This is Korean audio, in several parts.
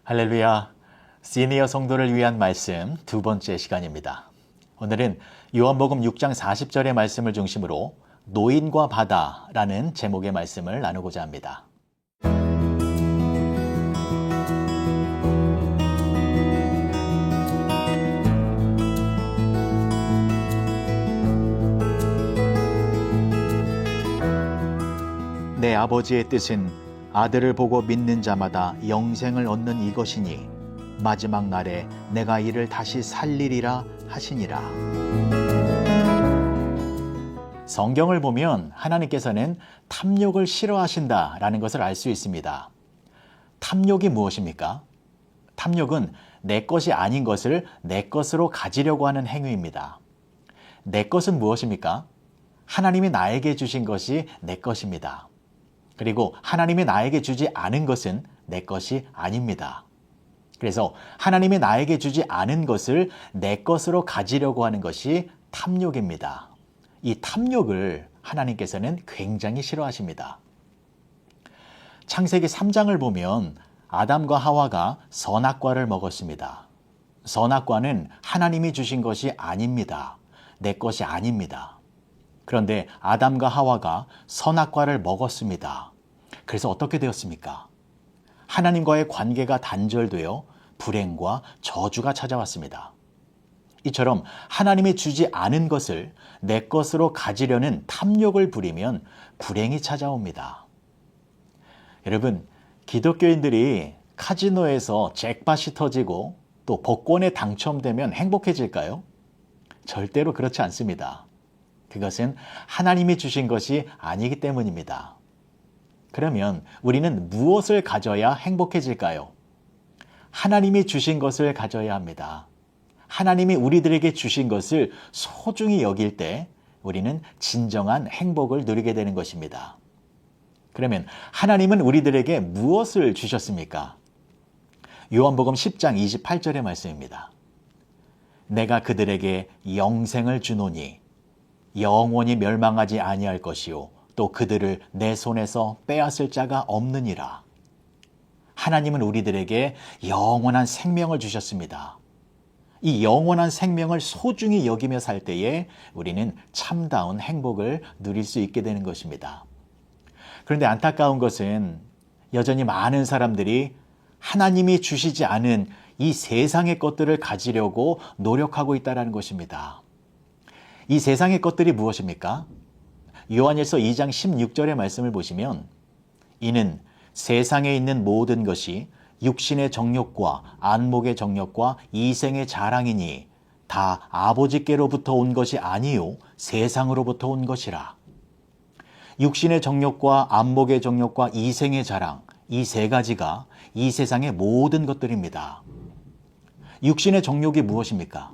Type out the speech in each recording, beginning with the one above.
할렐루야, 시니어 성도를 위한 말씀 두 번째 시간입니다. 오늘은 요한복음 6장 40절의 말씀을 중심으로 노인과 바다라는 제목의 말씀을 나누고자 합니다. 내 아버지의 뜻은 아들을 보고 믿는 자마다 영생을 얻는 이것이니 마지막 날에 내가 이를 다시 살리리라 하시니라. 성경을 보면 하나님께서는 탐욕을 싫어하신다라는 것을 알 수 있습니다. 탐욕이 무엇입니까? 탐욕은 내 것이 아닌 것을 내 것으로 가지려고 하는 행위입니다. 내 것은 무엇입니까? 하나님이 나에게 주신 것이 내 것입니다. 그리고 하나님이 나에게 주지 않은 것은 내 것이 아닙니다. 그래서 하나님이 나에게 주지 않은 것을 내 것으로 가지려고 하는 것이 탐욕입니다. 이 탐욕을 하나님께서는 굉장히 싫어하십니다. 창세기 3장을 보면 아담과 하와가 선악과를 먹었습니다. 선악과는 하나님이 주신 것이 아닙니다. 내 것이 아닙니다. 그런데 아담과 하와가 선악과를 먹었습니다. 그래서 어떻게 되었습니까? 하나님과의 관계가 단절되어 불행과 저주가 찾아왔습니다. 이처럼 하나님이 주지 않은 것을 내 것으로 가지려는 탐욕을 부리면 불행이 찾아옵니다. 여러분, 기독교인들이 카지노에서 잭팟이 터지고 또 복권에 당첨되면 행복해질까요? 절대로 그렇지 않습니다. 그것은 하나님이 주신 것이 아니기 때문입니다. 그러면 우리는 무엇을 가져야 행복해질까요? 하나님이 주신 것을 가져야 합니다. 하나님이 우리들에게 주신 것을 소중히 여길 때 우리는 진정한 행복을 누리게 되는 것입니다. 그러면 하나님은 우리들에게 무엇을 주셨습니까? 요한복음 10장 28절의 말씀입니다. 내가 그들에게 영생을 주노니 영원히 멸망하지 아니할 것이요 또 그들을 내 손에서 빼앗을 자가 없느니라. 하나님은 우리들에게 영원한 생명을 주셨습니다. 이 영원한 생명을 소중히 여기며 살 때에 우리는 참다운 행복을 누릴 수 있게 되는 것입니다. 그런데 안타까운 것은 여전히 많은 사람들이 하나님이 주시지 않은 이 세상의 것들을 가지려고 노력하고 있다는 것입니다. 이 세상의 것들이 무엇입니까? 요한일서 2장 16절의 말씀을 보시면 이는 세상에 있는 모든 것이 육신의 정욕과 안목의 정욕과 이생의 자랑이니 다 아버지께로부터 온 것이 아니요 세상으로부터 온 것이라. 육신의 정욕과 안목의 정욕과 이생의 자랑, 이 세 가지가 이 세상의 모든 것들입니다. 육신의 정욕이 무엇입니까?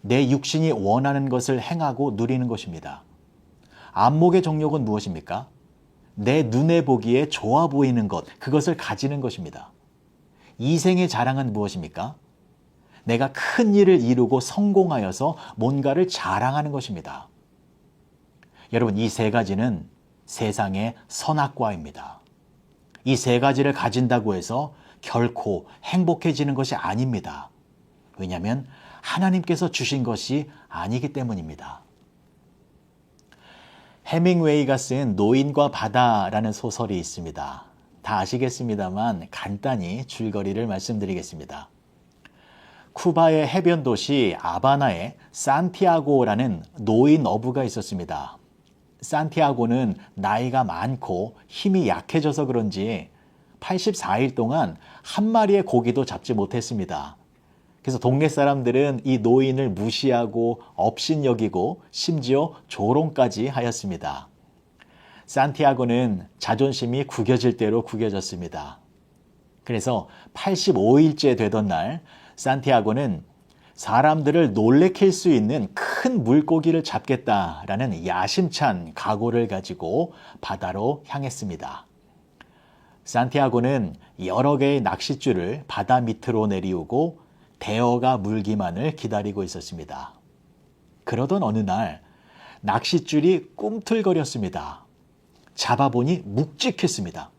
내 육신이 원하는 것을 행하고 누리는 것입니다. 안목의 정욕은 무엇입니까? 내 눈에 보기에 좋아 보이는 것, 그것을 가지는 것입니다. 이생의 자랑은 무엇입니까? 내가 큰 일을 이루고 성공하여서 뭔가를 자랑하는 것입니다. 여러분, 이 세 가지는 세상의 선악과입니다. 이 세 가지를 가진다고 해서 결코 행복해지는 것이 아닙니다. 왜냐하면 하나님께서 주신 것이 아니기 때문입니다. 해밍웨이가 쓴 노인과 바다라는 소설이 있습니다. 다 아시겠습니다만 간단히 줄거리를 말씀드리겠습니다. 쿠바의 해변 도시 아바나에 산티아고라는 노인 어부가 있었습니다. 산티아고는 나이가 많고 힘이 약해져서 그런지 84일 동안 한 마리의 고기도 잡지 못했습니다. 그래서 동네 사람들은 이 노인을 무시하고 업신여기고 심지어 조롱까지 하였습니다. 산티아고는 자존심이 구겨질 대로 구겨졌습니다. 그래서 85일째 되던 날 산티아고는 사람들을 놀래킬 수 있는 큰 물고기를 잡겠다라는 야심찬 각오를 가지고 바다로 향했습니다. 산티아고는 여러 개의 낚싯줄을 바다 밑으로 내리우고 대어가 물기만을 기다리고 있었습니다. 그러던 어느 날 낚싯줄이 꿈틀거렸습니다. 잡아보니 묵직했습니다.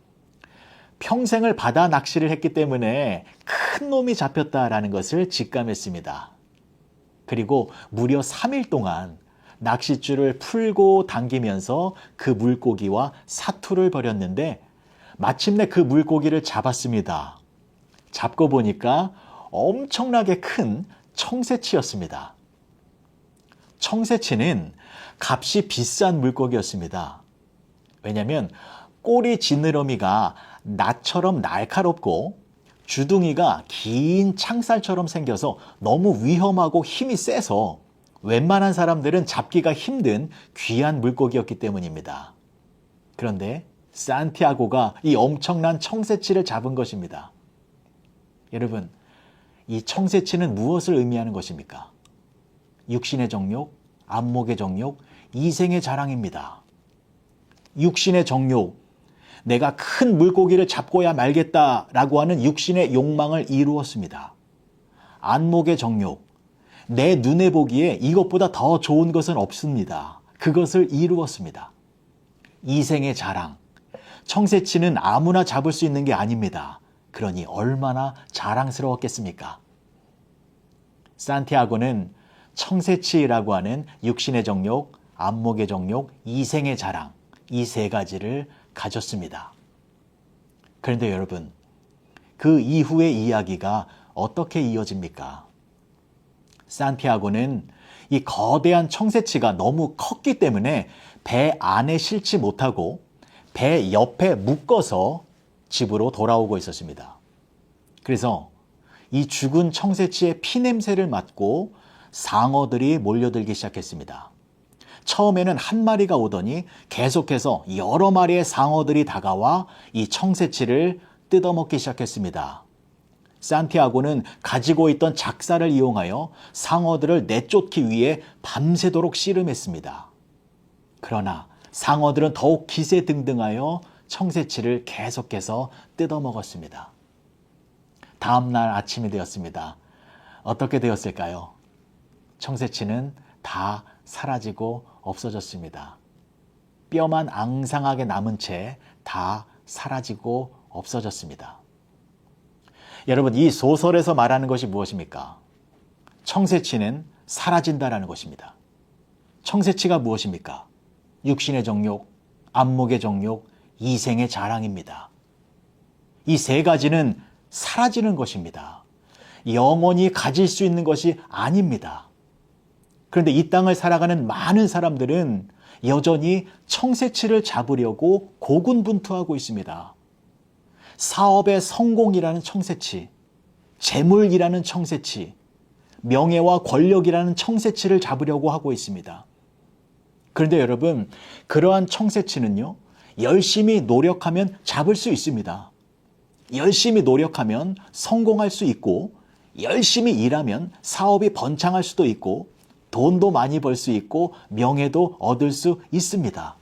평생을 바다 낚시를 했기 때문에 큰 놈이 잡혔다라는 것을 직감했습니다. 그리고 무려 3일 동안 낚싯줄을 풀고 당기면서 그 물고기와 사투를 벌였는데 마침내 그 물고기를 잡았습니다. 잡고 보니까 엄청나게 큰 청새치였습니다. 청새치는 값이 비싼 물고기였습니다. 왜냐하면 꼬리 지느러미가 낫처럼 날카롭고 주둥이가 긴 창살처럼 생겨서 너무 위험하고 힘이 세서 웬만한 사람들은 잡기가 힘든 귀한 물고기였기 때문입니다. 그런데 산티아고가 이 엄청난 청새치를 잡은 것입니다. 여러분, 이 청새치는 무엇을 의미하는 것입니까? 육신의 정욕, 안목의 정욕, 이생의 자랑입니다. 육신의 정욕, 내가 큰 물고기를 잡고야 말겠다라고 하는 육신의 욕망을 이루었습니다. 안목의 정욕, 내 눈에 보기에 이것보다 더 좋은 것은 없습니다. 그것을 이루었습니다. 이생의 자랑, 청새치는 아무나 잡을 수 있는 게 아닙니다. 그러니 얼마나 자랑스러웠겠습니까? 산티아고는 청새치라고 하는 육신의 정욕, 안목의 정욕, 이생의 자랑, 이 세 가지를 가졌습니다. 그런데 여러분, 그 이후의 이야기가 어떻게 이어집니까? 산티아고는 이 거대한 청새치가 너무 컸기 때문에 배 안에 실지 못하고 배 옆에 묶어서 집으로 돌아오고 있었습니다. 그래서 이 죽은 청새치의 피냄새를 맡고 상어들이 몰려들기 시작했습니다. 처음에는 한 마리가 오더니 계속해서 여러 마리의 상어들이 다가와 이 청새치를 뜯어먹기 시작했습니다. 산티아고는 가지고 있던 작사를 이용하여 상어들을 내쫓기 위해 밤새도록 씨름했습니다. 그러나 상어들은 더욱 기세등등하여 청새치를 계속해서 뜯어먹었습니다. 다음 날 아침이 되었습니다. 어떻게 되었을까요? 청새치는 다 사라지고 없어졌습니다. 뼈만 앙상하게 남은 채 다 사라지고 없어졌습니다. 여러분, 이 소설에서 말하는 것이 무엇입니까? 청새치는 사라진다라는 것입니다. 청새치가 무엇입니까? 육신의 정욕, 안목의 정욕, 이생의 자랑입니다. 이 세 가지는 사라지는 것입니다. 영원히 가질 수 있는 것이 아닙니다. 그런데 이 땅을 살아가는 많은 사람들은 여전히 청새치를 잡으려고 고군분투하고 있습니다. 사업의 성공이라는 청새치, 재물이라는 청새치, 명예와 권력이라는 청새치를 잡으려고 하고 있습니다. 그런데 여러분, 그러한 청새치는요, 열심히 노력하면 잡을 수 있습니다. 열심히 노력하면 성공할 수 있고, 열심히 일하면 사업이 번창할 수도 있고, 돈도 많이 벌 수 있고 명예도 얻을 수 있습니다.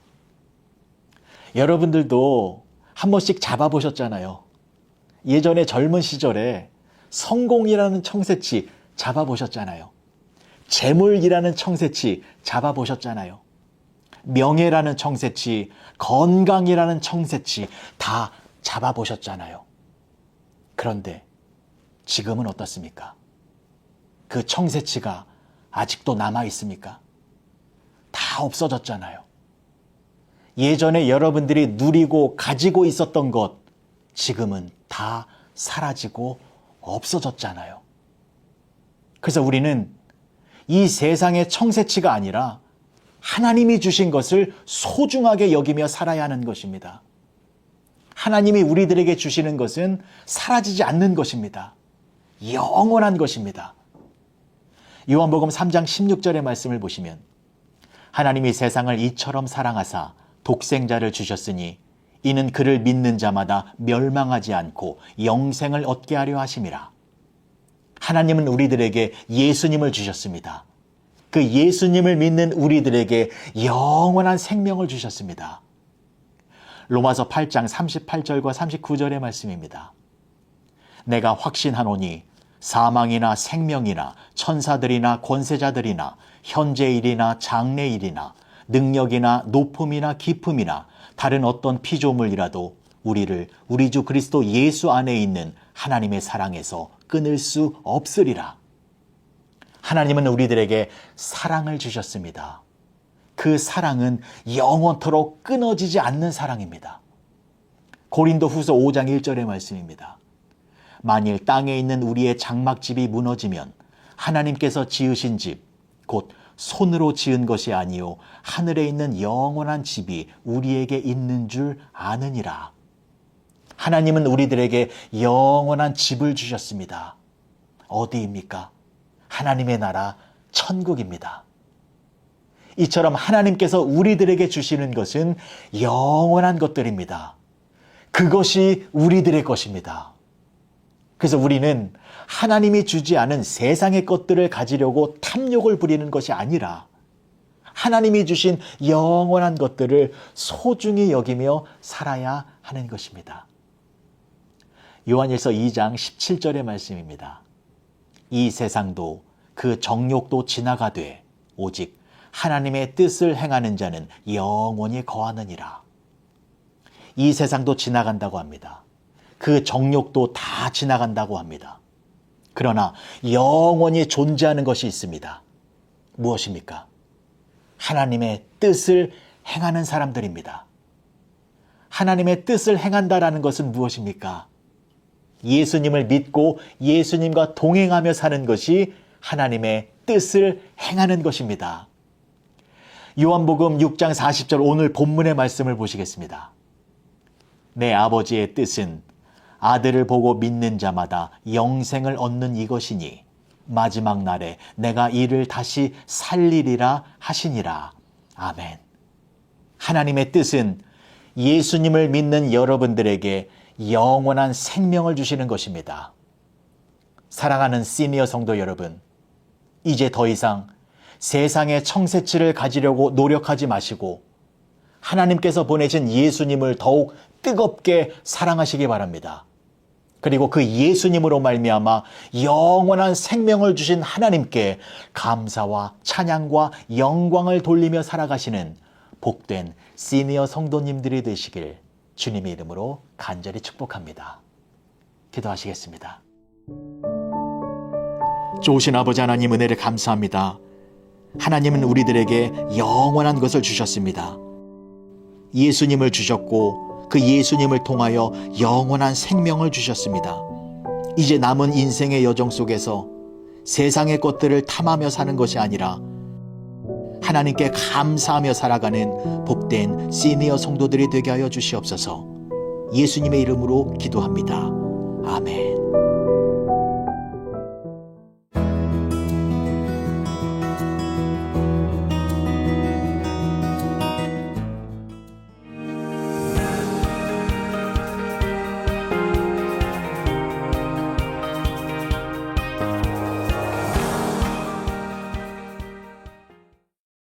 여러분들도 한 번씩 잡아보셨잖아요. 예전에 젊은 시절에 성공이라는 청새치 잡아보셨잖아요. 재물이라는 청새치 잡아보셨잖아요. 명예라는 청새치, 건강이라는 청새치 다 잡아보셨잖아요. 그런데 지금은 어떻습니까? 그 청새치가 아직도 남아 있습니까? 다 없어졌잖아요. 예전에 여러분들이 누리고 가지고 있었던 것, 지금은 다 사라지고 없어졌잖아요. 그래서 우리는 이 세상의 청새치가 아니라 하나님이 주신 것을 소중하게 여기며 살아야 하는 것입니다. 하나님이 우리들에게 주시는 것은 사라지지 않는 것입니다. 영원한 것입니다. 요한복음 3장 16절의 말씀을 보시면 하나님이 세상을 이처럼 사랑하사 독생자를 주셨으니 이는 그를 믿는 자마다 멸망하지 않고 영생을 얻게 하려 하심이라. 하나님은 우리들에게 예수님을 주셨습니다. 그 예수님을 믿는 우리들에게 영원한 생명을 주셨습니다. 로마서 8장 38절과 39절의 말씀입니다. 내가 확신하노니 사망이나 생명이나 천사들이나 권세자들이나 현재일이나 장래일이나 능력이나 높음이나 깊음이나 다른 어떤 피조물이라도 우리를 우리 주 그리스도 예수 안에 있는 하나님의 사랑에서 끊을 수 없으리라. 하나님은 우리들에게 사랑을 주셨습니다. 그 사랑은 영원토록 끊어지지 않는 사랑입니다. 고린도 후서 5장 1절의 말씀입니다. 만일 땅에 있는 우리의 장막집이 무너지면 하나님께서 지으신 집, 곧 손으로 지은 것이 아니요 하늘에 있는 영원한 집이 우리에게 있는 줄 아느니라. 하나님은 우리들에게 영원한 집을 주셨습니다. 어디입니까? 하나님의 나라 천국입니다. 이처럼 하나님께서 우리들에게 주시는 것은 영원한 것들입니다. 그것이 우리들의 것입니다. 그래서 우리는 하나님이 주지 않은 세상의 것들을 가지려고 탐욕을 부리는 것이 아니라 하나님이 주신 영원한 것들을 소중히 여기며 살아야 하는 것입니다. 요한일서 2장 17절의 말씀입니다. 이 세상도 그 정욕도 지나가되 오직 하나님의 뜻을 행하는 자는 영원히 거하느니라. 이 세상도 지나간다고 합니다. 그 정욕도 다 지나간다고 합니다. 그러나 영원히 존재하는 것이 있습니다. 무엇입니까? 하나님의 뜻을 행하는 사람들입니다. 하나님의 뜻을 행한다라는 것은 무엇입니까? 예수님을 믿고 예수님과 동행하며 사는 것이 하나님의 뜻을 행하는 것입니다. 요한복음 6장 40절 오늘 본문의 말씀을 보시겠습니다. 내 아버지의 뜻은 아들을 보고 믿는 자마다 영생을 얻는 이것이니 마지막 날에 내가 이를 다시 살리리라 하시니라. 아멘. 하나님의 뜻은 예수님을 믿는 여러분들에게 영원한 생명을 주시는 것입니다. 사랑하는 시니어 성도 여러분, 이제 더 이상 세상의 청새치를 가지려고 노력하지 마시고 하나님께서 보내신 예수님을 더욱 뜨겁게 사랑하시기 바랍니다. 그리고 그 예수님으로 말미암아 영원한 생명을 주신 하나님께 감사와 찬양과 영광을 돌리며 살아가시는 복된 시니어 성도님들이 되시길 주님의 이름으로 간절히 축복합니다. 기도하시겠습니다. 좋으신 아버지 하나님 은혜를 감사합니다. 하나님은 우리들에게 영원한 것을 주셨습니다. 예수님을 주셨고 그 예수님을 통하여 영원한 생명을 주셨습니다. 이제 남은 인생의 여정 속에서 세상의 것들을 탐하며 사는 것이 아니라 하나님께 감사하며 살아가는 복된 시니어 성도들이 되게 하여 주시옵소서. 예수님의 이름으로 기도합니다. 아멘.